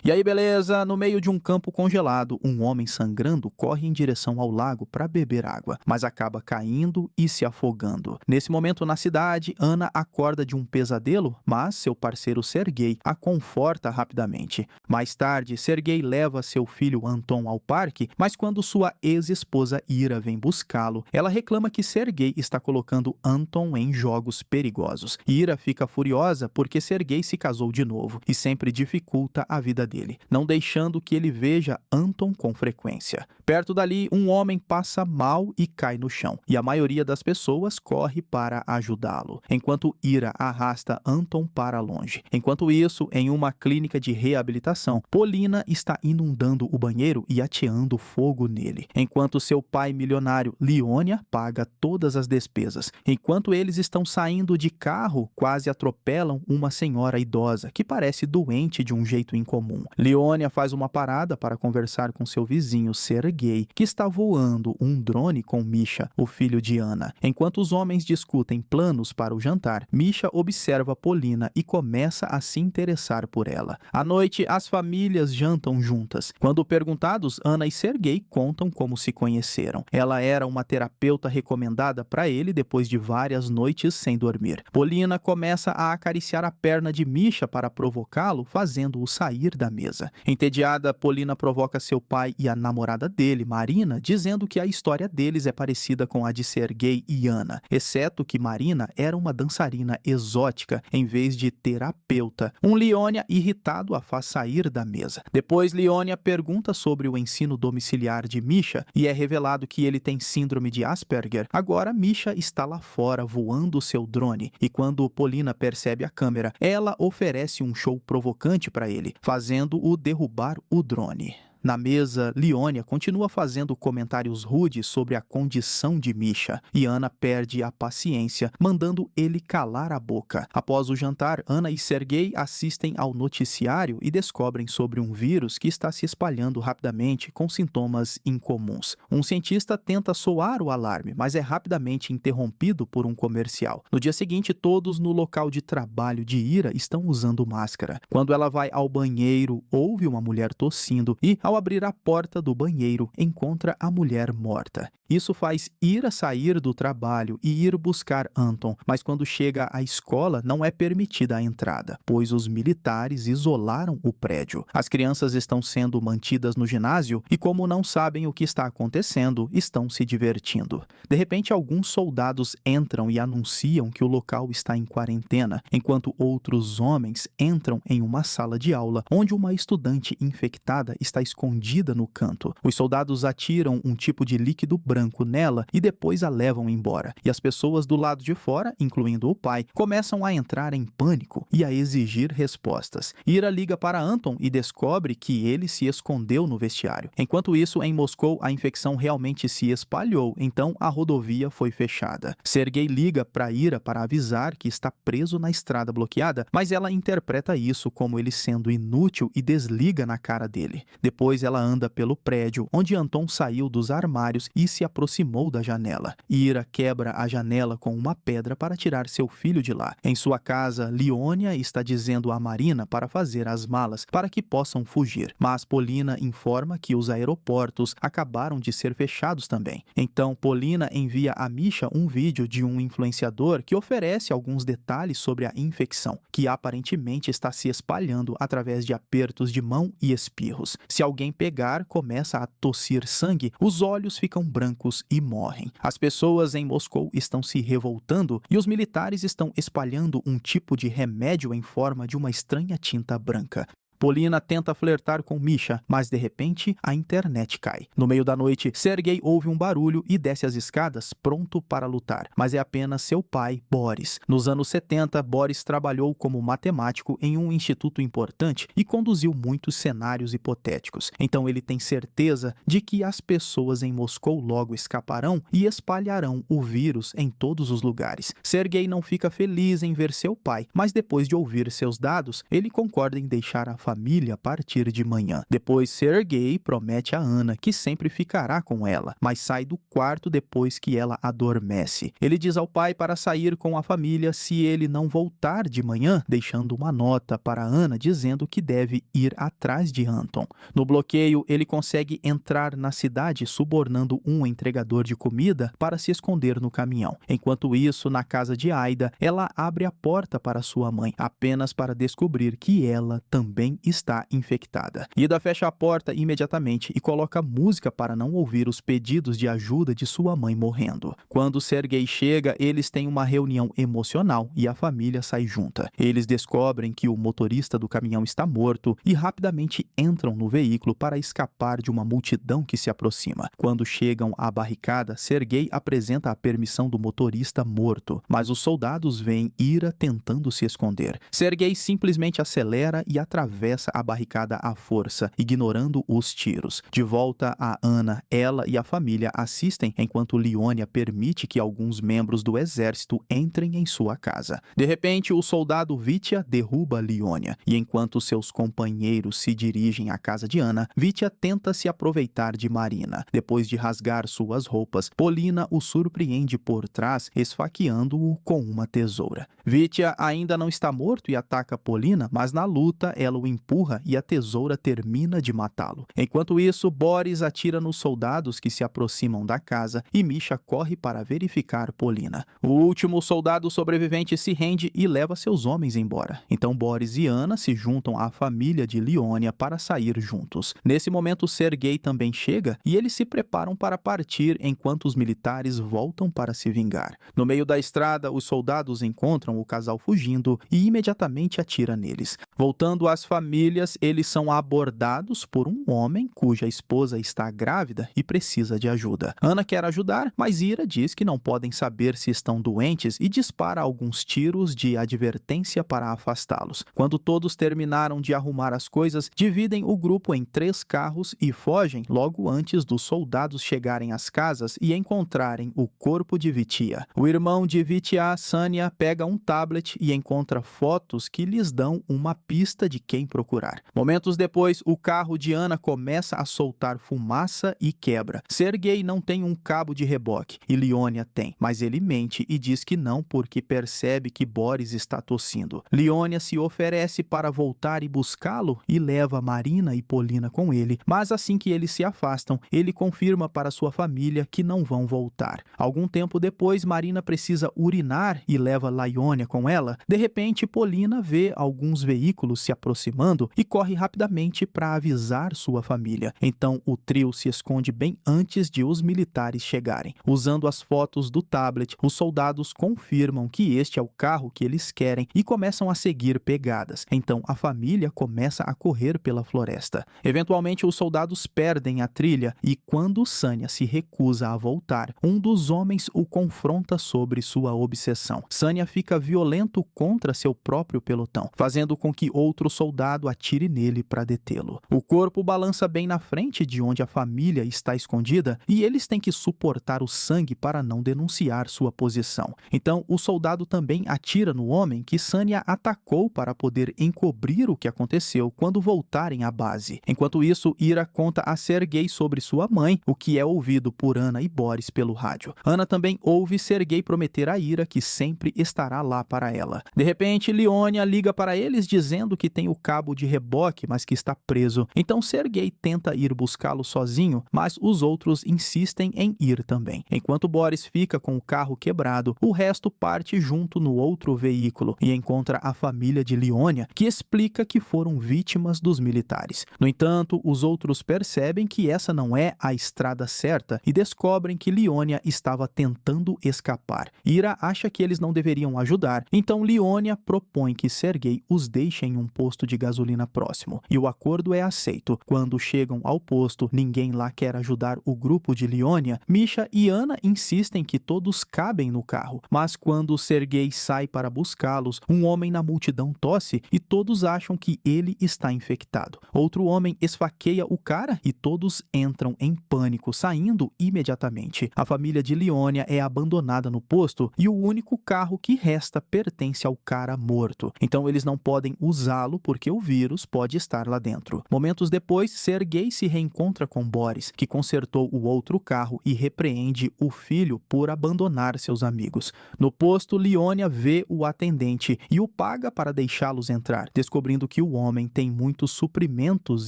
E aí, beleza? No meio de um campo congelado, um homem sangrando corre em direção ao lago para beber água, mas acaba caindo e se afogando. Nesse momento, na cidade, Ana acorda de um pesadelo, mas seu parceiro Sergei a conforta rapidamente. Mais tarde, Sergei leva seu filho Anton ao parque, mas quando sua ex-esposa Ira vem buscá-lo, ela reclama que Sergei está colocando Anton em jogos perigosos. Ira fica furiosa porque Sergei se casou de novo e sempre dificulta a vida dele, não deixando que ele veja Anton com frequência. Perto dali, um homem passa mal e cai no chão, e a maioria das pessoas corre para ajudá-lo, enquanto Ira arrasta Anton para longe. Enquanto isso, em uma clínica de reabilitação, Polina está inundando o banheiro e ateando fogo nele, enquanto seu pai milionário, Leonia, paga todas as despesas. Enquanto eles estão saindo de carro, quase atropelam uma senhora idosa que parece doente de um jeito incomum. Leonia faz uma parada para conversar com seu vizinho Sergei, que está voando um drone com Misha, o filho de Ana. Enquanto os homens discutem planos para o jantar, Misha observa Polina e começa a se interessar por ela. À noite, as famílias jantam juntas. Quando perguntados, Ana e Sergei contam como se conheceram. Ela era uma terapeuta recomendada para ele depois de várias noites sem dormir. Polina começa a acariciar a perna de Misha para provocá-lo, fazendo-o sair da mesa. Entediada, Polina provoca seu pai e a namorada dele, Marina, dizendo que a história deles é parecida com a de Sergei e Ana, exceto que Marina era uma dançarina exótica em vez de terapeuta. Leonia, irritado, a faz sair da mesa. Depois, Leonia pergunta sobre o ensino domiciliar de Misha e é revelado que ele tem síndrome de Asperger. Agora, Misha está lá fora voando seu drone e quando Polina percebe a câmera, ela oferece um show provocante para ele, fazendo-o derrubar o drone. Na mesa, Leonia continua fazendo comentários rudes sobre a condição de Misha, e Ana perde a paciência, mandando ele calar a boca. Após o jantar, Ana e Sergei assistem ao noticiário e descobrem sobre um vírus que está se espalhando rapidamente com sintomas incomuns. Um cientista tenta soar o alarme, mas é rapidamente interrompido por um comercial. No dia seguinte, todos no local de trabalho de Ira estão usando máscara. Quando ela vai ao banheiro, ouve uma mulher tossindo e, ao abrir a porta do banheiro, encontra a mulher morta. Isso faz Ira sair do trabalho e ir buscar Anton, mas quando chega à escola não é permitida a entrada, pois os militares isolaram o prédio. As crianças estão sendo mantidas no ginásio e, como não sabem o que está acontecendo, estão se divertindo. De repente, alguns soldados entram e anunciam que o local está em quarentena, enquanto outros homens entram em uma sala de aula onde uma estudante infectada está escondida no canto. Os soldados atiram um tipo de líquido branco nela e depois a levam embora. E as pessoas do lado de fora, incluindo o pai, começam a entrar em pânico e a exigir respostas. Ira liga para Anton e descobre que ele se escondeu no vestiário. Enquanto isso, em Moscou, a infecção realmente se espalhou, então a rodovia foi fechada. Sergei liga para Ira para avisar que está preso na estrada bloqueada, mas ela interpreta isso como ele sendo inútil e desliga na cara dele. Depois ela anda pelo prédio, onde Anton saiu dos armários e se aproximou da janela. Ira quebra a janela com uma pedra para tirar seu filho de lá. Em sua casa, Leonia está dizendo a Marina para fazer as malas para que possam fugir, mas Polina informa que os aeroportos acabaram de ser fechados também. Então, Polina envia a Misha um vídeo de um influenciador que oferece alguns detalhes sobre a infecção, que aparentemente está se espalhando através de apertos de mão e espirros. Se alguém pegar, começa a tossir sangue, os olhos ficam brancos e morrem. As pessoas em Moscou estão se revoltando e os militares estão espalhando um tipo de remédio em forma de uma estranha tinta branca. Polina tenta flertar com Misha, mas de repente a internet cai. No meio da noite, Sergei ouve um barulho e desce as escadas pronto para lutar, mas é apenas seu pai, Boris. Nos anos 70, Boris trabalhou como matemático em um instituto importante e conduziu muitos cenários hipotéticos. Então ele tem certeza de que as pessoas em Moscou logo escaparão e espalharão o vírus em todos os lugares. Sergei não fica feliz em ver seu pai, mas depois de ouvir seus dados, ele concorda em deixar a família a partir de manhã. Depois, Sergei promete a Ana que sempre ficará com ela, mas sai do quarto depois que ela adormece. Ele diz ao pai para sair com a família se ele não voltar de manhã, deixando uma nota para Ana dizendo que deve ir atrás de Anton. No bloqueio, ele consegue entrar na cidade subornando um entregador de comida para se esconder no caminhão. Enquanto isso, na casa de Aida, ela abre a porta para sua mãe, apenas para descobrir que ela também está infectada. Ida fecha a porta imediatamente e coloca música para não ouvir os pedidos de ajuda de sua mãe morrendo. Quando Sergei chega, eles têm uma reunião emocional e a família sai junta. Eles descobrem que o motorista do caminhão está morto e rapidamente entram no veículo para escapar de uma multidão que se aproxima. Quando chegam à barricada, Sergei apresenta a permissão do motorista morto, mas os soldados veem Ira tentando se esconder. Sergei simplesmente acelera e atravessa a barricada à força, ignorando os tiros. De volta a Ana, ela e a família assistem enquanto Leonia permite que alguns membros do exército entrem em sua casa. De repente, o soldado Vitya derruba Leonia, e enquanto seus companheiros se dirigem à casa de Ana, Vitya tenta se aproveitar de Marina. Depois de rasgar suas roupas, Polina o surpreende por trás, esfaqueando-o com uma tesoura. Vitya ainda não está morto e ataca Polina, mas na luta ela o empurra e a tesoura termina de matá-lo. Enquanto isso, Boris atira nos soldados que se aproximam da casa e Misha corre para verificar Polina. O último soldado sobrevivente se rende e leva seus homens embora. Então Boris e Ana se juntam à família de Leonia para sair juntos. Nesse momento, Sergei também chega e eles se preparam para partir enquanto os militares voltam para se vingar. No meio da estrada, os soldados encontram o casal fugindo e imediatamente atira neles. Voltando às famílias, eles são abordados por um homem cuja esposa está grávida e precisa de ajuda. Ana quer ajudar, mas Ira diz que não podem saber se estão doentes e dispara alguns tiros de advertência para afastá-los. Quando todos terminaram de arrumar as coisas, dividem o grupo em 3 carros e fogem logo antes dos soldados chegarem às casas e encontrarem o corpo de Vitya. O irmão de Vitya, Sanya, pega um tablet e encontra fotos que lhes dão uma pista de quem procurar. Momentos depois, o carro de Ana começa a soltar fumaça e quebra. Sergei não tem um cabo de reboque e Leonia tem, mas ele mente e diz que não porque percebe que Boris está tossindo. Leonia se oferece para voltar e buscá-lo e leva Marina e Polina com ele, mas assim que eles se afastam, ele confirma para sua família que não vão voltar. Algum tempo depois, Marina precisa urinar e leva Leonia com ela. De repente, Polina vê alguns veículos se aproximando e corre rapidamente para avisar sua família. Então, o trio se esconde bem antes de os militares chegarem. Usando as fotos do tablet, os soldados confirmam que este é o carro que eles querem e começam a seguir pegadas. Então, a família começa a correr pela floresta. Eventualmente, os soldados perdem a trilha e quando Sanya se recusa a voltar, um dos homens o confronta sobre sua obsessão. Sanya fica violento contra seu próprio pelotão, fazendo com que outro soldado atire nele para detê-lo. O corpo balança bem na frente de onde a família está escondida e eles têm que suportar o sangue para não denunciar sua posição. Então, o soldado também atira no homem que Sanya atacou para poder encobrir o que aconteceu quando voltarem à base. Enquanto isso, Ira conta a Sergei sobre sua mãe, o que é ouvido por Ana e Boris pelo rádio. Ana também ouve Sergei prometer a Ira que sempre estará lá para ela. De repente, Leonia liga para eles dizendo que tem o cabo de reboque, mas que está preso. Então Sergei tenta ir buscá-lo sozinho, mas os outros insistem em ir também. Enquanto Boris fica com o carro quebrado, o resto parte junto no outro veículo e encontra a família de Leonia, que explica que foram vítimas dos militares. No entanto, os outros percebem que essa não é a estrada certa e descobrem que Leonia estava tentando escapar. Ira acha que eles não deveriam ajudar, então Leonia propõe que Sergei os deixe em um posto de gasolina próximo, e o acordo é aceito. Quando chegam ao posto, ninguém lá quer ajudar o grupo de Leonia. Misha e Ana insistem que todos cabem no carro, mas quando Sergei sai para buscá-los, um homem na multidão tosse e todos acham que ele está infectado. Outro homem esfaqueia o cara e todos entram em pânico, saindo imediatamente. A família de Leonia é abandonada no posto e o único carro que resta pertence ao cara morto. Então eles não podem usá-lo porque o o vírus pode estar lá dentro. Momentos depois, Sergei se reencontra com Boris, que consertou o outro carro e repreende o filho por abandonar seus amigos. No posto, Leonia vê o atendente e o paga para deixá-los entrar, descobrindo que o homem tem muitos suprimentos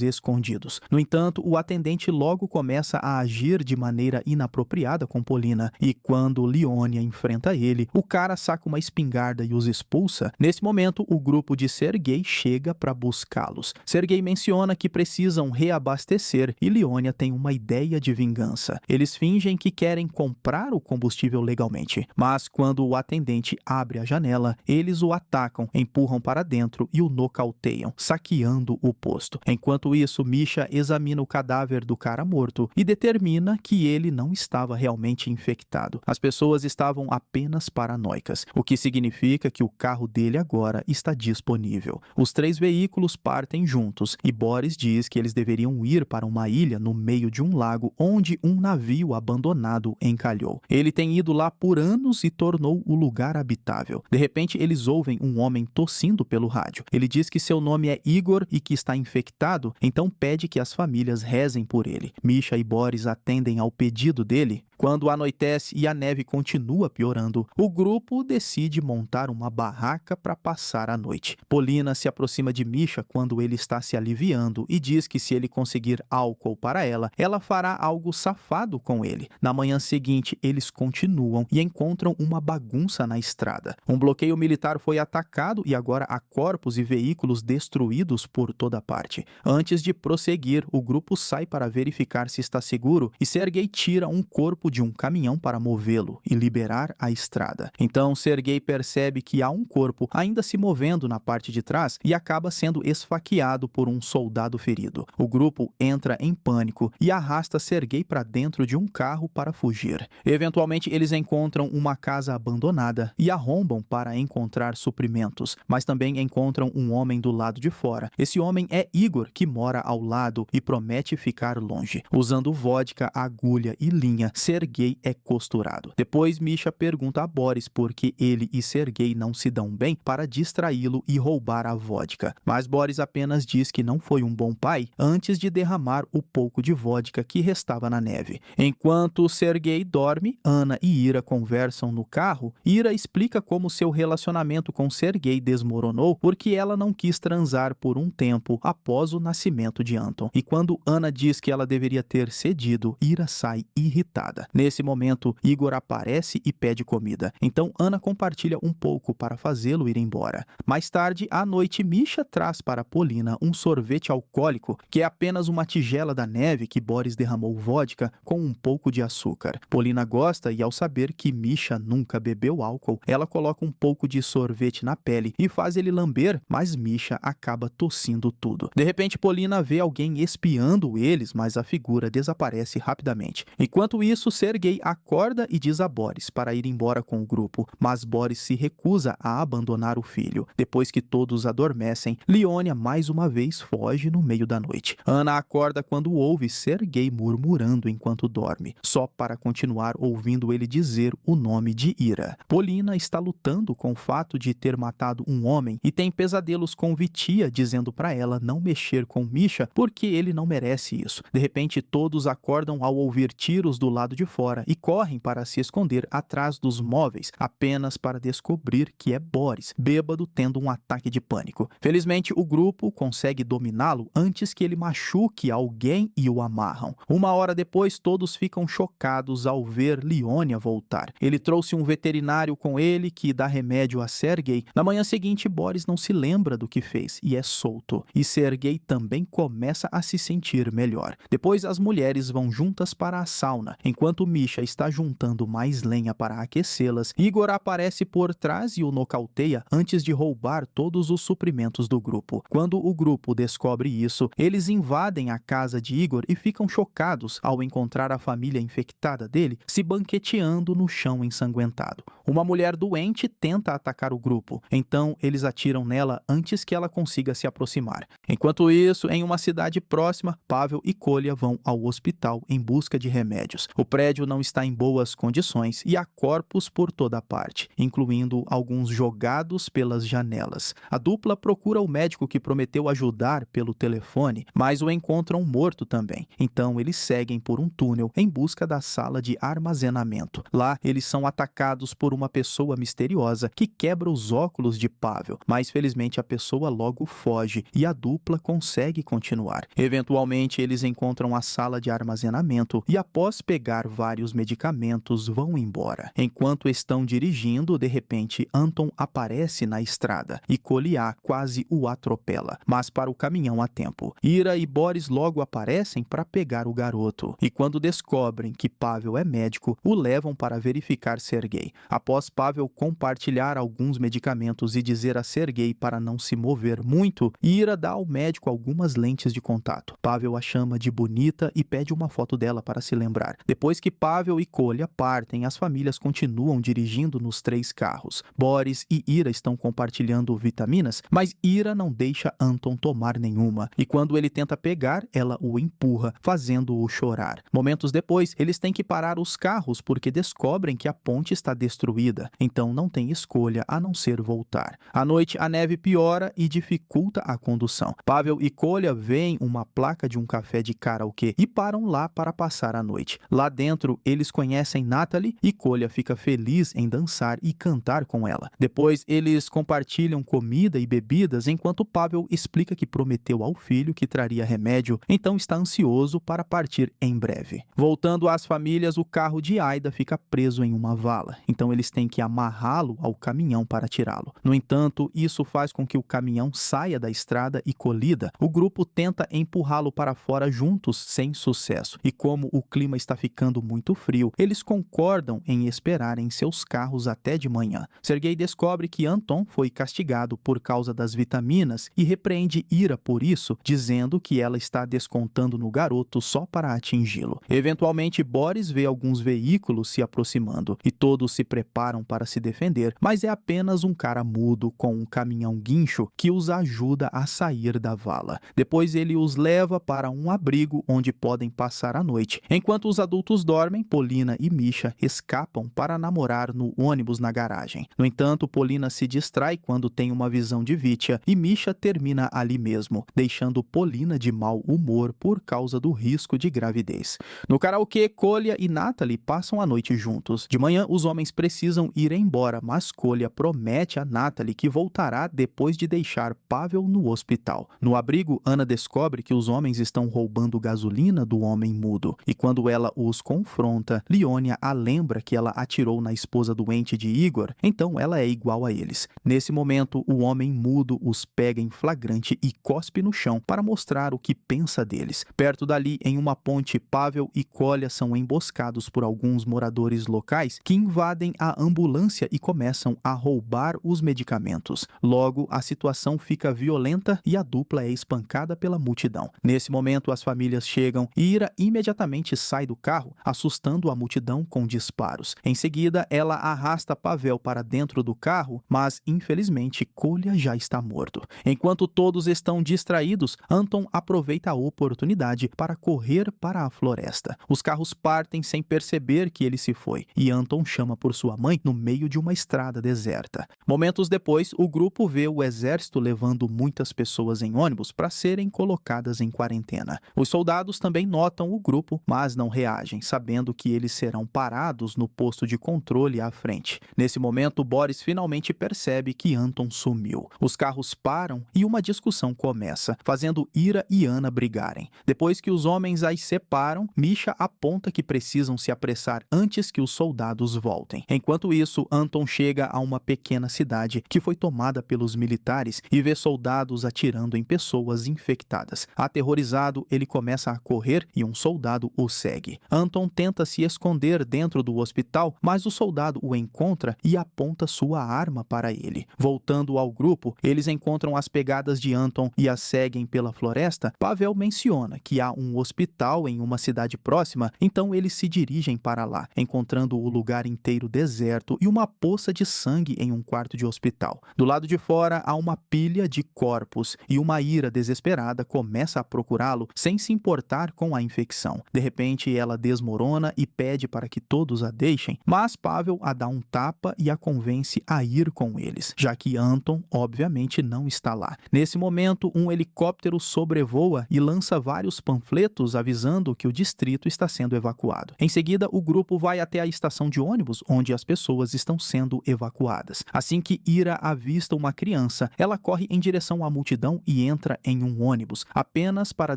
escondidos. No entanto, o atendente logo começa a agir de maneira inapropriada com Polina, e quando Leonia enfrenta ele, o cara saca uma espingarda e os expulsa. Nesse momento, o grupo de Sergei chega para buscá-los. Sergei menciona que precisam reabastecer e Leonia tem uma ideia de vingança. Eles fingem que querem comprar o combustível legalmente, mas quando o atendente abre a janela, eles o atacam, empurram para dentro e o nocauteiam, saqueando o posto. Enquanto isso, Misha examina o cadáver do cara morto e determina que ele não estava realmente infectado. As pessoas estavam apenas paranoicas, o que significa que o carro dele agora está disponível. Os 3 veículos partem juntos e Boris diz que eles deveriam ir para uma ilha no meio de um lago onde um navio abandonado encalhou. Ele tem ido lá por anos e tornou o lugar habitável. De repente, eles ouvem um homem tossindo pelo rádio. Ele diz que seu nome é Igor e que está infectado, então pede que as famílias rezem por ele. Misha e Boris atendem ao pedido dele. Quando anoitece e a neve continua piorando, o grupo decide montar uma barraca para passar a noite. Polina se aproxima de Misha quando ele está se aliviando e diz que se ele conseguir álcool para ela, ela fará algo safado com ele. Na manhã seguinte, eles continuam e encontram uma bagunça na estrada. Um bloqueio militar foi atacado e agora há corpos e veículos destruídos por toda parte. Antes de prosseguir, o grupo sai para verificar se está seguro e Sergei tira um corpo de um caminhão para movê-lo e liberar a estrada. Então Sergei percebe que há um corpo ainda se movendo na parte de trás e acaba sendo esfaqueado por um soldado ferido. O grupo entra em pânico e arrasta Sergei para dentro de um carro para fugir. Eventualmente eles encontram uma casa abandonada e arrombam para encontrar suprimentos, mas também encontram um homem do lado de fora. Esse homem é Igor, que mora ao lado e promete ficar longe. Usando vodka, agulha e linha, Sergei é costurado. Depois, Misha pergunta a Boris por que ele e Sergei não se dão bem para distraí-lo e roubar a vodka. Mas Boris apenas diz que não foi um bom pai antes de derramar o pouco de vodka que restava na neve. Enquanto Sergei dorme, Ana e Ira conversam no carro. Ira explica como seu relacionamento com Sergei desmoronou porque ela não quis transar por um tempo após o nascimento de Anton. E quando Ana diz que ela deveria ter cedido, Ira sai irritada. Nesse momento, Igor aparece e pede comida. Então Ana compartilha um pouco para fazê-lo ir embora. Mais tarde, à noite, Misha traz para Polina um sorvete alcoólico, que é apenas uma tigela da neve que Boris derramou vodka com um pouco de açúcar. Polina gosta e, ao saber que Misha nunca bebeu álcool, ela coloca um pouco de sorvete na pele e faz ele lamber, mas Misha acaba tossindo tudo. De repente, Polina vê alguém espiando eles, mas a figura desaparece rapidamente. Enquanto isso, Sergei acorda e diz a Boris para ir embora com o grupo, mas Boris se recusa a abandonar o filho. Depois que todos adormecem, Leonia mais uma vez foge no meio da noite. Ana acorda quando ouve Sergei murmurando enquanto dorme, só para continuar ouvindo ele dizer o nome de Ira. Polina está lutando com o fato de ter matado um homem e tem pesadelos com Vitia dizendo para ela não mexer com Misha porque ele não merece isso. De repente, todos acordam ao ouvir tiros do lado de fora e correm para se esconder atrás dos móveis, apenas para descobrir que é Boris, bêbado, tendo um ataque de pânico. Felizmente, o grupo consegue dominá-lo antes que ele machuque alguém e o amarram. Uma hora depois, todos ficam chocados ao ver Leonia voltar. Ele trouxe um veterinário com ele que dá remédio a Sergei. Na manhã seguinte, Boris não se lembra do que fez e é solto. E Sergei também começa a se sentir melhor. Depois, as mulheres vão juntas para a sauna. Enquanto Misha está juntando mais lenha para aquecê-las, Igor aparece por trás e o nocauteia antes de roubar todos os suprimentos do grupo. Quando o grupo descobre isso, eles invadem a casa de Igor e ficam chocados ao encontrar a família infectada dele se banqueteando no chão ensanguentado. Uma mulher doente tenta atacar o grupo, então eles atiram nela antes que ela consiga se aproximar. Enquanto isso, em uma cidade próxima, Pavel e Kolya vão ao hospital em busca de remédios. O prédio prédio não está em boas condições e há corpos por toda parte, incluindo alguns jogados pelas janelas. A dupla procura o médico que prometeu ajudar pelo telefone, mas o encontram morto também. Então eles seguem por um túnel em busca da sala de armazenamento. Lá eles são atacados por uma pessoa misteriosa que quebra os óculos de Pavel, mas felizmente a pessoa logo foge e a dupla consegue continuar. Eventualmente eles encontram a sala de armazenamento e após pegar vários medicamentos vão embora. Enquanto estão dirigindo, de repente Anton aparece na estrada e Kolia quase o atropela, mas para o caminhão a tempo. Ira e Boris logo aparecem para pegar o garoto e quando descobrem que Pavel é médico, o levam para verificar Sergei. Após Pavel compartilhar alguns medicamentos e dizer a Sergei para não se mover muito, Ira dá ao médico algumas lentes de contato. Pavel a chama de bonita e pede uma foto dela para se lembrar. Depois que Pavel e Kolya partem, as famílias continuam dirigindo nos 3 carros. Boris e Ira estão compartilhando vitaminas, mas Ira não deixa Anton tomar nenhuma. E quando ele tenta pegar, ela o empurra, fazendo-o chorar. Momentos depois, eles têm que parar os carros porque descobrem que a ponte está destruída. Então não tem escolha a não ser voltar. À noite, a neve piora e dificulta a condução. Pavel e Kolya veem uma placa de um café de karaokê e param lá para passar a noite. Lá dentro, eles conhecem Natalie e Kolya fica feliz em dançar e cantar com ela. Depois, eles compartilham comida e bebidas enquanto Pavel explica que prometeu ao filho que traria remédio, então está ansioso para partir em breve. Voltando às famílias, o carro de Aida fica preso em uma vala, então eles têm que amarrá-lo ao caminhão para tirá-lo. No entanto, isso faz com que o caminhão saia da estrada e colida. O grupo tenta empurrá-lo para fora juntos, sem sucesso. E como o clima está ficando muito frio, eles concordam em esperar em seus carros até de manhã. Sergei descobre que Anton foi castigado por causa das vitaminas e repreende Ira por isso, dizendo que ela está descontando no garoto só para atingi-lo. Eventualmente, Boris vê alguns veículos se aproximando e todos se preparam para se defender, mas é apenas um cara mudo com um caminhão guincho que os ajuda a sair da vala. Depois ele os leva para um abrigo onde podem passar a noite. Enquanto os adultos dormem, Polina e Misha escapam para namorar no ônibus na garagem. No entanto, Polina se distrai quando tem uma visão de Vitya e Misha termina ali mesmo, deixando Polina de mau humor por causa do risco de gravidez. No karaokê, Kolya e Natalie passam a noite juntos. De manhã, os homens precisam ir embora, mas Kolya promete a Natalie que voltará depois de deixar Pavel no hospital. No abrigo, Ana descobre que os homens estão roubando gasolina do homem mudo. E quando ela os confronta, Leonia a lembra que ela atirou na esposa doente de Igor, então ela é igual a eles. Nesse momento, o homem mudo os pega em flagrante e cospe no chão para mostrar o que pensa deles. Perto dali, em uma ponte, Pavel e Kolya são emboscados por alguns moradores locais que invadem a ambulância e começam a roubar os medicamentos. Logo, a situação fica violenta e a dupla é espancada pela multidão. Nesse momento, as famílias chegam e Ira imediatamente sai do carro, assustando a multidão com disparos. Em seguida, ela arrasta Pavel para dentro do carro, mas infelizmente Kolya já está morto. Enquanto todos estão distraídos, Anton aproveita a oportunidade para correr para a floresta. Os carros partem sem perceber que ele se foi e Anton chama por sua mãe no meio de uma estrada deserta. Momentos depois, o grupo vê o exército levando muitas pessoas em ônibus para serem colocadas em quarentena. Os soldados também notam o grupo, mas não reagem, sabendo que eles serão parados no posto de controle à frente. Nesse momento, Boris finalmente percebe que Anton sumiu. Os carros param e uma discussão começa, fazendo Ira e Ana brigarem. Depois que os homens as separam, Misha aponta que precisam se apressar antes que os soldados voltem. Enquanto isso, Anton chega a uma pequena cidade que foi tomada pelos militares e vê soldados atirando em pessoas infectadas. Aterrorizado, ele começa a correr e um soldado o segue. Anton tenta se esconder dentro do hospital, mas o soldado o encontra e aponta sua arma para ele. Voltando ao grupo, eles encontram as pegadas de Anton e as seguem pela floresta. Pavel menciona que há um hospital em uma cidade próxima, então eles se dirigem para lá, encontrando o lugar inteiro deserto e uma poça de sangue em um quarto de hospital. Do lado de fora há uma pilha de corpos e uma Ira desesperada começa a procurá-lo sem se importar com a infecção. De repente, ela desmorona desmorona e pede para que todos a deixem, mas Pavel a dá um tapa e a convence a ir com eles, já que Anton obviamente não está lá. Nesse momento, um helicóptero sobrevoa e lança vários panfletos avisando que o distrito está sendo evacuado. Em seguida, o grupo vai até a estação de ônibus, onde as pessoas estão sendo evacuadas. Assim que Ira avista uma criança, ela corre em direção à multidão e entra em um ônibus, apenas para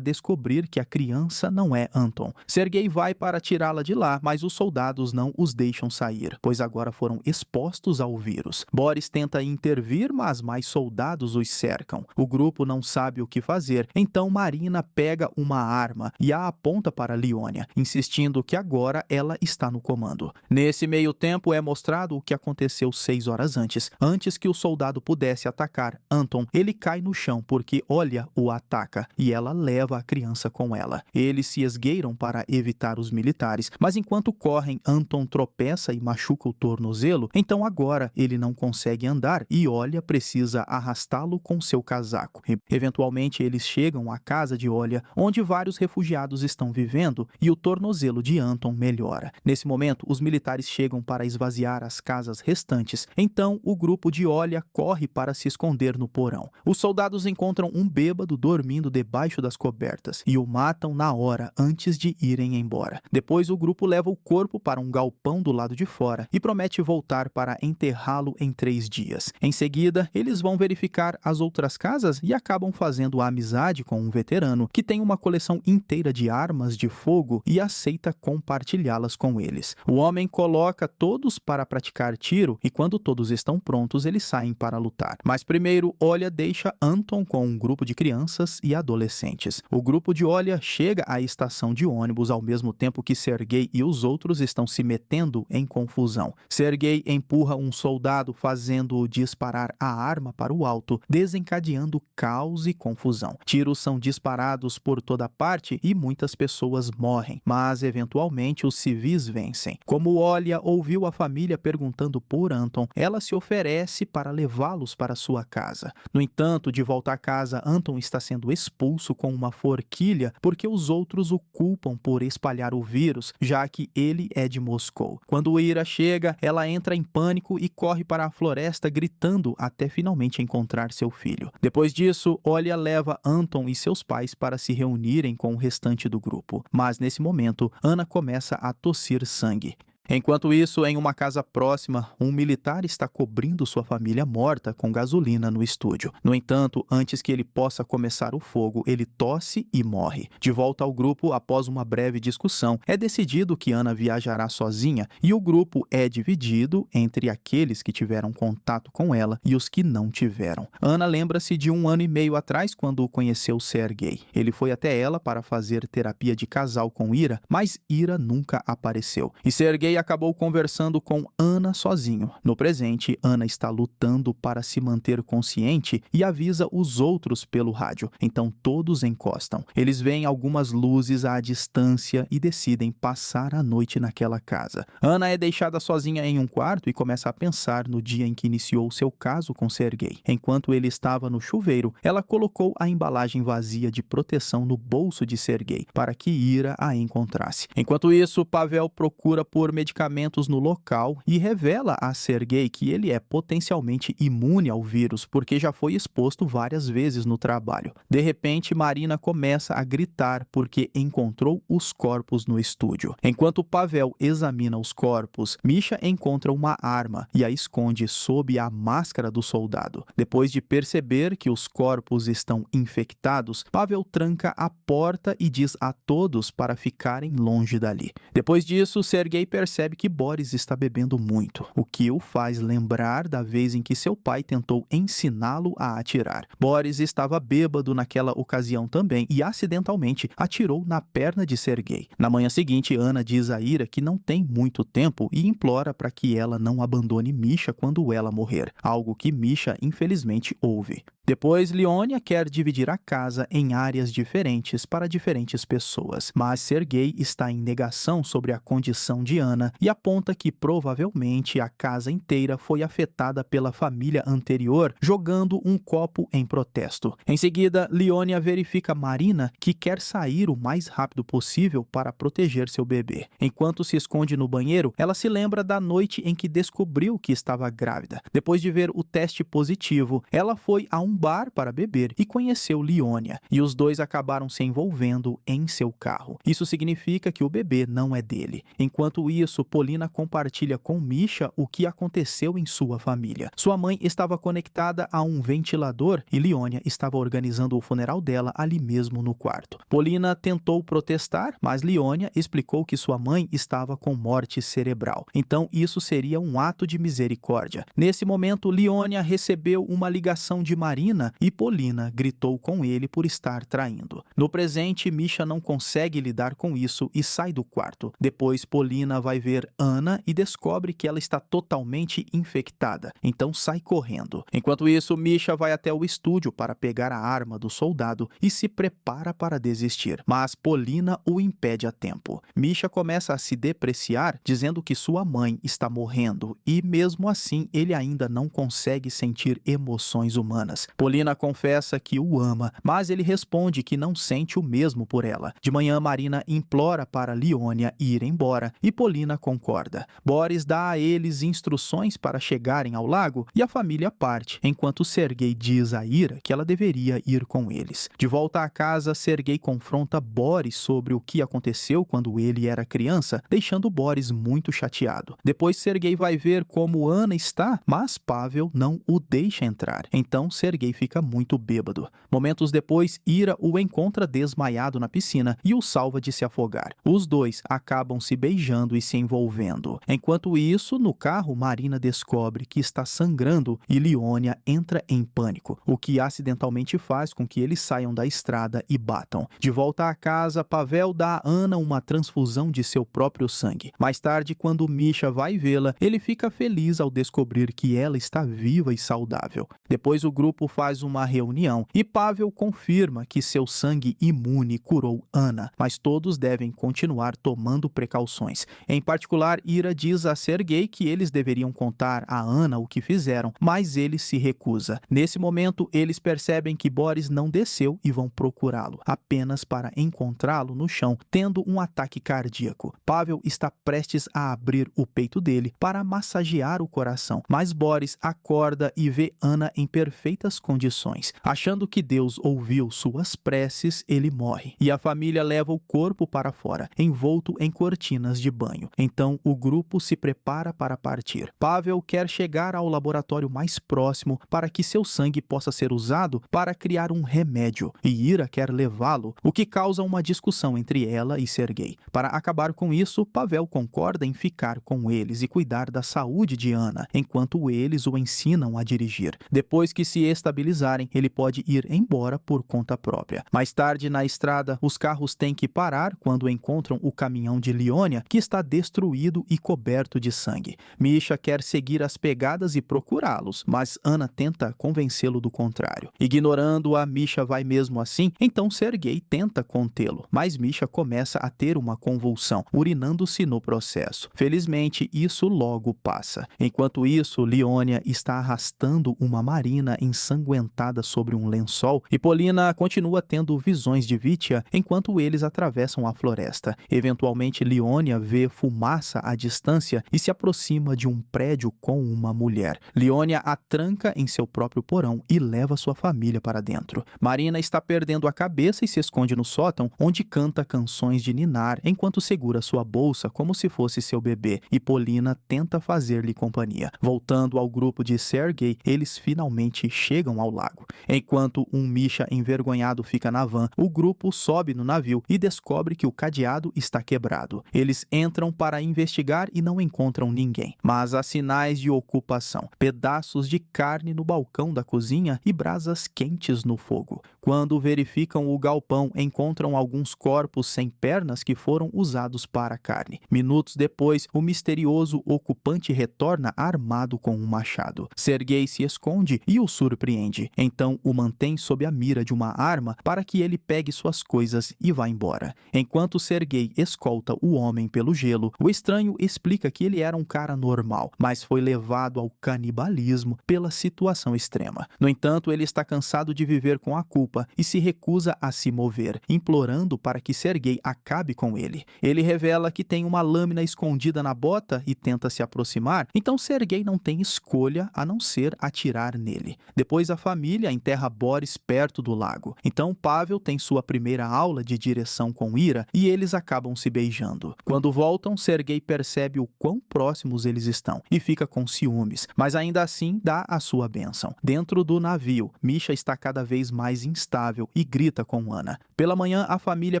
descobrir que a criança não é Anton. Sergei vai para tirá-la de lá, mas os soldados não os deixam sair, pois agora foram expostos ao vírus. Boris tenta intervir, mas mais soldados os cercam. O grupo não sabe o que fazer, então Marina pega uma arma e a aponta para Leonia, insistindo que agora ela está no comando. Nesse meio tempo é mostrado o que aconteceu 6 horas antes. Antes que o soldado pudesse atacar Anton, ele cai no chão porque Olha o ataca e ela leva a criança com ela. Eles se esgueiram para evitar os militares, mas enquanto correm, Anton tropeça e machuca o tornozelo, então agora ele não consegue andar e Olha precisa arrastá-lo com seu casaco. Eventualmente eles chegam à casa de Olha, onde vários refugiados estão vivendo, e o tornozelo de Anton melhora. Nesse momento, os militares chegam para esvaziar as casas restantes, então o grupo de Olha corre para se esconder no porão. Os soldados encontram um bêbado dormindo debaixo das cobertas e o matam na hora antes de irem embora. Depois o grupo leva o corpo para um galpão do lado de fora e promete voltar para enterrá-lo em 3 dias. Em seguida, eles vão verificar as outras casas e acabam fazendo amizade com um veterano que tem uma coleção inteira de armas de fogo e aceita compartilhá-las com eles. O homem coloca todos para praticar tiro e quando todos estão prontos, eles saem para lutar. Mas primeiro, Olha deixa Anton com um grupo de crianças e adolescentes. O grupo de Olha chega à estação de ônibus ao mesmo tempo que Sergei e os outros estão se metendo em confusão. Sergei empurra um soldado fazendo-o disparar a arma para o alto, desencadeando caos e confusão. Tiros são disparados por toda parte e muitas pessoas morrem, mas eventualmente os civis vencem. Como Olha ouviu a família perguntando por Anton, ela se oferece para levá-los para sua casa. No entanto, de volta a casa, Anton está sendo expulso com uma forquilha porque os outros o culpam por espalhar o vírus, já que ele é de Moscou. Quando Ira chega, ela entra em pânico e corre para a floresta gritando até finalmente encontrar seu filho. Depois disso, Olha leva Anton e seus pais para se reunirem com o restante do grupo. Mas nesse momento, Anna começa a tossir sangue. Enquanto isso, em uma casa próxima, um militar está cobrindo sua família morta com gasolina no estúdio. No entanto, antes que ele possa começar o fogo, ele tosse e morre. De volta ao grupo, após uma breve discussão, é decidido que Anna viajará sozinha e o grupo é dividido entre aqueles que tiveram contato com ela e os que não tiveram. Anna lembra-se de 1 ano e meio atrás, quando conheceu Sergei. Ele foi até ela para fazer terapia de casal com Ira, mas Ira nunca apareceu. E Sergei acabou conversando com Anna sozinho. No presente, Anna está lutando para se manter consciente e avisa os outros pelo rádio. Então todos encostam. Eles veem algumas luzes à distância e decidem passar a noite naquela casa. Anna é deixada sozinha em um quarto e começa a pensar no dia em que iniciou seu caso com Sergei. Enquanto ele estava no chuveiro, ela colocou a embalagem vazia de proteção no bolso de Sergei para que Ira a encontrasse. Enquanto isso, Pavel procura por medicamentos no local e revela a Sergei que ele é potencialmente imune ao vírus porque já foi exposto várias vezes no trabalho. De repente, Marina começa a gritar porque encontrou os corpos no estúdio. Enquanto Pavel examina os corpos, Misha encontra uma arma e a esconde sob a máscara do soldado. Depois de perceber que os corpos estão infectados, Pavel tranca a porta e diz a todos para ficarem longe dali. Depois disso, Sergei percebe que Boris está bebendo muito, o que o faz lembrar da vez em que seu pai tentou ensiná-lo a atirar. Boris estava bêbado naquela ocasião também e acidentalmente atirou na perna de Sergei. Na manhã seguinte, Anna diz a Ira que não tem muito tempo e implora para que ela não abandone Misha quando ela morrer, algo que Misha infelizmente ouve. Depois, Leonia quer dividir a casa em áreas diferentes para diferentes pessoas, mas Sergei está em negação sobre a condição de Anna Ana e aponta que provavelmente a casa inteira foi afetada pela família anterior, jogando um copo em protesto. Em seguida, Leonia verifica Marina, que quer sair o mais rápido possível para proteger seu bebê. Enquanto se esconde no banheiro, ela se lembra da noite em que descobriu que estava grávida. Depois de ver o teste positivo, ela foi a um bar para beber e conheceu Leonia, e os dois acabaram se envolvendo em seu carro. Isso significa que o bebê não é dele. Enquanto isso, Polina compartilha com Misha o que aconteceu em sua família. Sua mãe estava conectada a um ventilador e Leonia estava organizando o funeral dela ali mesmo no quarto. Polina tentou protestar, mas Leonia explicou que sua mãe estava com morte cerebral. Então isso seria um ato de misericórdia. Nesse momento, Leonia recebeu uma ligação de Marina e Polina gritou com ele por estar traindo. No presente, Misha não consegue lidar com isso e sai do quarto. Depois, Polina vai ver Ana e descobre que ela está totalmente infectada. Então sai correndo. Enquanto isso, Misha vai até o estúdio para pegar a arma do soldado e se prepara para desistir. Mas Polina o impede a tempo. Misha começa a se depreciar, dizendo que sua mãe está morrendo e, mesmo assim, ele ainda não consegue sentir emoções humanas. Polina confessa que o ama, mas ele responde que não sente o mesmo por ela. De manhã, Marina implora para Leonia ir embora e Polina concorda. Boris dá a eles instruções para chegarem ao lago e a família parte, enquanto Sergei diz a Ira que ela deveria ir com eles. De volta à casa, Sergei confronta Boris sobre o que aconteceu quando ele era criança, deixando Boris muito chateado. Depois, Sergei vai ver como Ana está, mas Pavel não o deixa entrar. Então, Sergei fica muito bêbado. Momentos depois, Ira o encontra desmaiado na piscina e o salva de se afogar. Os dois acabam se beijando e se envolvendo. Enquanto isso, no carro, Marina descobre que está sangrando e Leonia entra em pânico, o que acidentalmente faz com que eles saiam da estrada e batam. De volta à casa, Pavel dá a Ana uma transfusão de seu próprio sangue. Mais tarde, quando Misha vai vê-la, ele fica feliz ao descobrir que ela está viva e saudável. Depois, o grupo faz uma reunião e Pavel confirma que seu sangue imune curou Ana, mas todos devem continuar tomando precauções. Em particular, Ira diz a Sergei que eles deveriam contar a Ana o que fizeram, mas ele se recusa. Nesse momento, eles percebem que Boris não desceu e vão procurá-lo, apenas para encontrá-lo no chão, tendo um ataque cardíaco. Pavel está prestes a abrir o peito dele para massagear o coração, mas Boris acorda e vê Ana em perfeitas condições. Achando que Deus ouviu suas preces, ele morre, e a família leva o corpo para fora, envolto em cortinas de banho. Então, o grupo se prepara para partir. Pavel quer chegar ao laboratório mais próximo para que seu sangue possa ser usado para criar um remédio, e Ira quer levá-lo, o que causa uma discussão entre ela e Sergei. Para acabar com isso, Pavel concorda em ficar com eles e cuidar da saúde de Ana, enquanto eles o ensinam a dirigir. Depois que se estabilizarem, ele pode ir embora por conta própria. Mais tarde, na estrada, os carros têm que parar quando encontram o caminhão de Leonia, que está destruído e coberto de sangue. Misha quer seguir as pegadas e procurá-los, mas Ana tenta convencê-lo do contrário. Ignorando-a, Misha vai mesmo assim, então Sergei tenta contê-lo, mas Misha começa a ter uma convulsão, urinando-se no processo. Felizmente, isso logo passa. Enquanto isso, Leonia está arrastando uma Marina ensanguentada sobre um lençol e Polina continua tendo visões de Vitya enquanto eles atravessam a floresta. Eventualmente, Leonia vê fumaça à distância e se aproxima de um prédio com uma mulher. Leonia a tranca em seu próprio porão e leva sua família para dentro. Marina está perdendo a cabeça e se esconde no sótão, onde canta canções de ninar enquanto segura sua bolsa como se fosse seu bebê, e Polina tenta fazer-lhe companhia. Voltando ao grupo de Sergei, eles finalmente chegam ao lago. Enquanto um Misha envergonhado fica na van, o grupo sobe no navio e descobre que o cadeado está quebrado. Eles entram para investigar e não encontram ninguém, mas há sinais de ocupação, pedaços de carne no balcão da cozinha e brasas quentes no fogo. Quando verificam o galpão, encontram alguns corpos sem pernas que foram usados para carne. Minutos depois, o misterioso ocupante retorna armado com um machado. Sergei se esconde e o surpreende. Então o mantém sob a mira de uma arma para que ele pegue suas coisas e vá embora. Enquanto Sergei escolta o homem pelo gelo, o estranho explica que ele era um cara normal, mas foi levado ao canibalismo pela situação extrema. No entanto, ele está cansado de viver com a culpa e se recusa a se mover, implorando para que Sergei acabe com ele. Ele revela que tem uma lâmina escondida na bota e tenta se aproximar, então Sergei não tem escolha a não ser atirar nele. Depois a família enterra Boris perto do lago. Então Pavel tem sua primeira aula de direção com Ira e eles acabam se beijando. Quando voltam, Sergei percebe o quão próximos eles estão e fica com ciúmes, mas ainda assim dá a sua bênção. Dentro do navio, Misha está cada vez mais instável e grita com Ana. Pela manhã, a família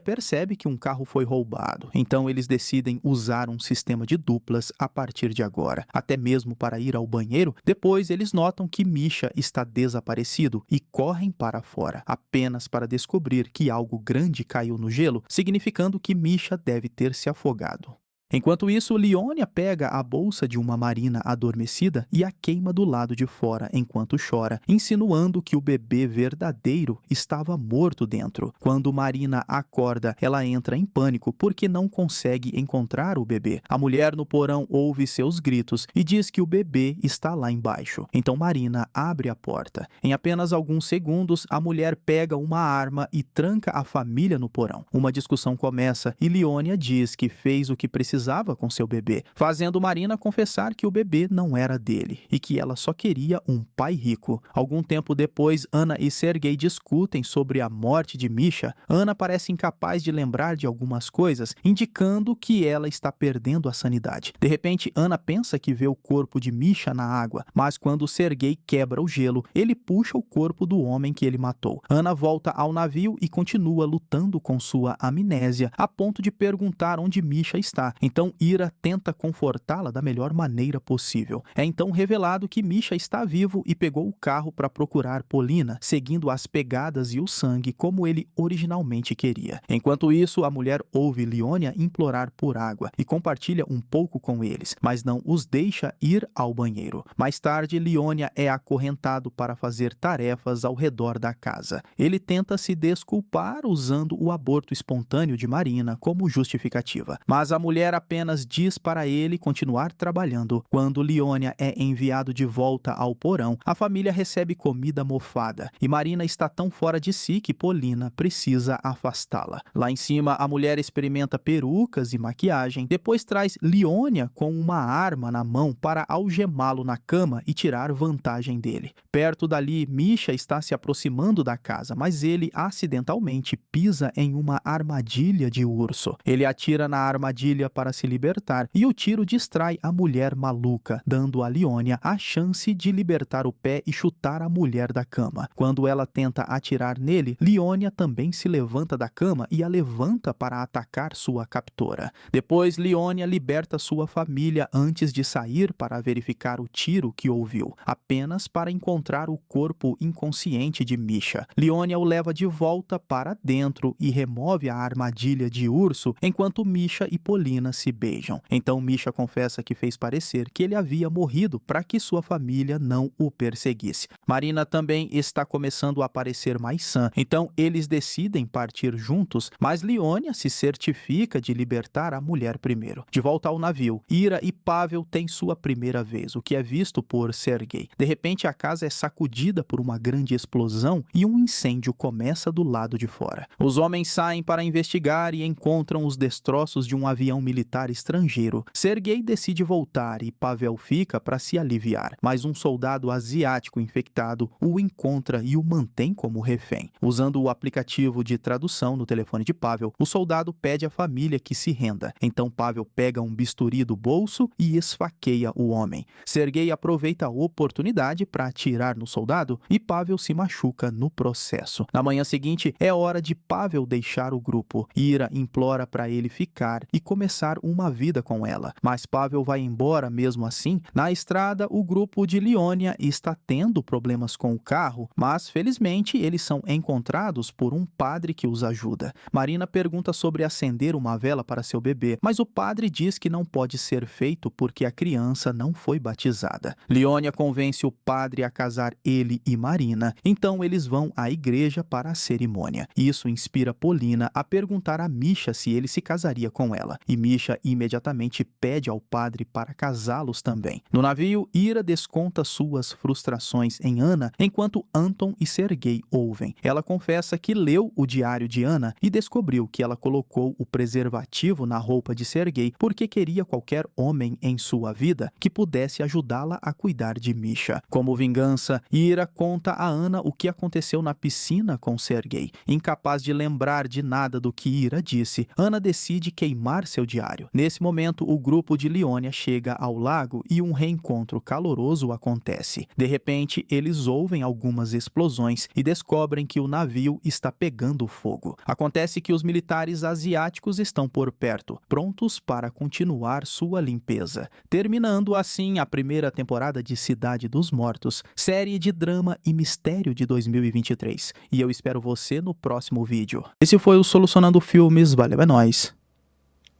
percebe que um carro foi roubado, então eles decidem usar um sistema de duplas a partir de agora, até mesmo para ir ao banheiro. Depois, eles notam que Misha está desaparecido e correm para fora, apenas para descobrir que algo grande caiu no gelo, significando que Misha deve ter se afogado. Enquanto isso, Leonia pega a bolsa de uma Marina adormecida e a queima do lado de fora enquanto chora, insinuando que o bebê verdadeiro estava morto dentro. Quando Marina acorda, ela entra em pânico porque não consegue encontrar o bebê. A mulher no porão ouve seus gritos e diz que o bebê está lá embaixo. Então Marina abre a porta. Em apenas alguns segundos, a mulher pega uma arma e tranca a família no porão. Uma discussão começa e Leonia diz que fez o que precisava com seu bebê, fazendo Marina confessar que o bebê não era dele e que ela só queria um pai rico. Algum tempo depois, Ana e Sergei discutem sobre a morte de Misha. Ana parece incapaz de lembrar de algumas coisas, indicando que ela está perdendo a sanidade. De repente, Ana pensa que vê o corpo de Misha na água, mas quando Sergei quebra o gelo, ele puxa o corpo do homem que ele matou. Ana volta ao navio e continua lutando com sua amnésia, a ponto de perguntar onde Misha está. Então Ira tenta confortá-la da melhor maneira possível. É então revelado que Misha está vivo e pegou o carro para procurar Polina, seguindo as pegadas e o sangue como ele originalmente queria. Enquanto isso, a mulher ouve Leonia implorar por água e compartilha um pouco com eles, mas não os deixa ir ao banheiro. Mais tarde, Leonia é acorrentado para fazer tarefas ao redor da casa. Ele tenta se desculpar usando o aborto espontâneo de Marina como justificativa, mas a mulher apenas diz para ele continuar trabalhando. Quando Leonia é enviado de volta ao porão, a família recebe comida mofada e Marina está tão fora de si que Polina precisa afastá-la. Lá em cima, a mulher experimenta perucas e maquiagem, depois traz Leonia com uma arma na mão para algemá-lo na cama e tirar vantagem dele. Perto dali, Misha está se aproximando da casa, mas ele acidentalmente pisa em uma armadilha de urso. Ele atira na armadilha para se libertar e o tiro distrai a mulher maluca, dando a Leonia a chance de libertar o pé e chutar a mulher da cama. Quando ela tenta atirar nele, Leonia também se levanta da cama e a levanta para atacar sua captora. Depois, Leonia liberta sua família antes de sair para verificar o tiro que ouviu, apenas para encontrar o corpo inconsciente de Misha. Leonia o leva de volta para dentro e remove a armadilha de urso enquanto Misha e Polina se beijam. Então Misha confessa que fez parecer que ele havia morrido para que sua família não o perseguisse. Marina também está começando a parecer mais sã, então eles decidem partir juntos, mas Leonia se certifica de libertar a mulher primeiro. De volta ao navio, Ira e Pavel têm sua primeira vez, o que é visto por Sergei. De repente, a casa é sacudida por uma grande explosão e um incêndio começa do lado de fora. Os homens saem para investigar e encontram os destroços de um avião militar estrangeiro. Sergei decide voltar e Pavel fica para se aliviar, mas um soldado asiático infectado o encontra e o mantém como refém. Usando o aplicativo de tradução no telefone de Pavel, o soldado pede à família que se renda. Então Pavel pega um bisturi do bolso e esfaqueia o homem. Sergei aproveita a oportunidade para atirar no soldado e Pavel se machuca no processo. Na manhã seguinte, é hora de Pavel deixar o grupo. Ira implora para ele ficar e começar continuar uma vida com ela. Mas Pavel vai embora mesmo assim. Na estrada, o grupo de Leonia está tendo problemas com o carro, mas felizmente eles são encontrados por um padre que os ajuda. Marina pergunta sobre acender uma vela para seu bebê, mas o padre diz que não pode ser feito porque a criança não foi batizada. Leonia convence o padre a casar ele e Marina, então eles vão à igreja para a cerimônia. Isso inspira Polina a perguntar a Misha se ele se casaria com ela, e Misha imediatamente pede ao padre para casá-los também. No navio, Ira desconta suas frustrações em Ana, enquanto Anton e Sergei ouvem. Ela confessa que leu o diário de Ana e descobriu que ela colocou o preservativo na roupa de Sergei porque queria qualquer homem em sua vida que pudesse ajudá-la a cuidar de Misha. Como vingança, Ira conta a Ana o que aconteceu na piscina com Sergei. Incapaz de lembrar de nada do que Ira disse, Ana decide queimar seu diário. Nesse momento, o grupo de Leonia chega ao lago e um reencontro caloroso acontece. De repente, eles ouvem algumas explosões e descobrem que o navio está pegando fogo. Acontece que os militares asiáticos estão por perto, prontos para continuar sua limpeza. Terminando assim a primeira temporada de Cidade dos Mortos, série de drama e mistério de 2023. E eu espero você no próximo vídeo. Esse foi o Solucionando Filmes, valeu, é nóis.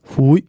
Fui!